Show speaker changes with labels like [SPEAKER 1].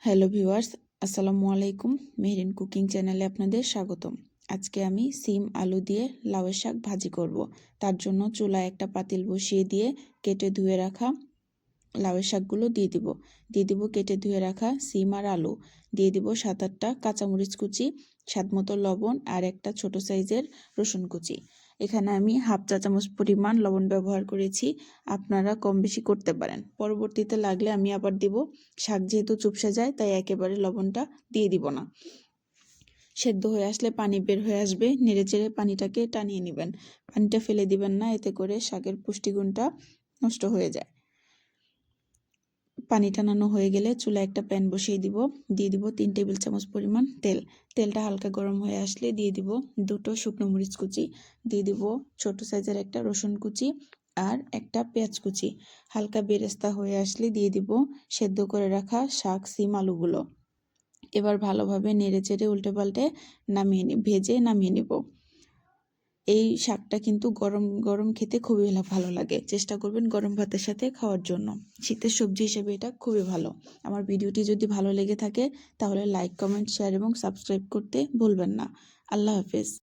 [SPEAKER 1] Hello viewers, আসসালামু আলাইকুম। Mehreen cooking চ্যানেলে আপনাদের স্বাগতম। আজকে আমি সিম আলু দিয়ে লাউয়ের শাক ভাজি করব। তার জন্য চুলায় একটা পাতিল বসিয়ে দিয়ে কেটে ধুয়ে রাখা লাউয়ের শাকগুলো দিয়ে দিব কেটে ধুয়ে রাখা সিম আর আলু দিয়ে দিব 7-8টা কাঁচামরিচ কুচি, স্বাদমতো লবণ আর একটা ছোট সাইজের রসুন কুচি। এখানে আমি হাফ চা চামচ পরিমাণ লবণ ব্যবহার করেছি, আপনারা কম বেশি করতে পারেন। পরবর্তীতে লাগলে আমি আবার দিব। শাক যেহেতু চুপসে যায় তাই একেবারে লবণটা দিয়ে দিব না। সেদ্ধ হয়ে আসলে পানি বের হয়ে আসবে, নেড়েচেড়ে পানিটাকে টানিয়ে নেবেন। পানিটা ফেলে দিবেন না, এতে করে শাকের পুষ্টিগুণটা নষ্ট হয়ে যায়। পানি টানানো হয়ে গেলে চুলায় একটা প্যান বসিয়ে দিয়ে দিব 3 টেবিল চামচ পরিমাণ তেল। তেলটা হালকা গরম হয়ে আসলে দিয়ে দিব 2টো শুকনো মরিচ কুচি, দিয়ে দিব ছোট সাইজের একটা রসুন কুচি আর একটা পেঁয়াজ কুচি। হালকা বেরেস্তা হয়ে আসলে দিয়ে দিব সেদ্ধ করে রাখা শাক সিম আলুগুলো। এবার ভালোভাবে নেড়েচেড়ে উল্টে পাল্টে ভেজে নামিয়ে নিব। এই শাকটা কিন্তু গরম গরম খেতে খুবই ভালো লাগে। চেষ্টা করবেন গরম ভাতের সাথে খাওয়ার জন্য। শীতের সবজি হিসেবে এটা খুবই ভালো। আমার ভিডিওটি যদি ভালো লেগে থাকে তাহলে লাইক, কমেন্ট, শেয়ার এবং সাবস্ক্রাইব করতে ভুলবেন না। আল্লাহ হাফেজ।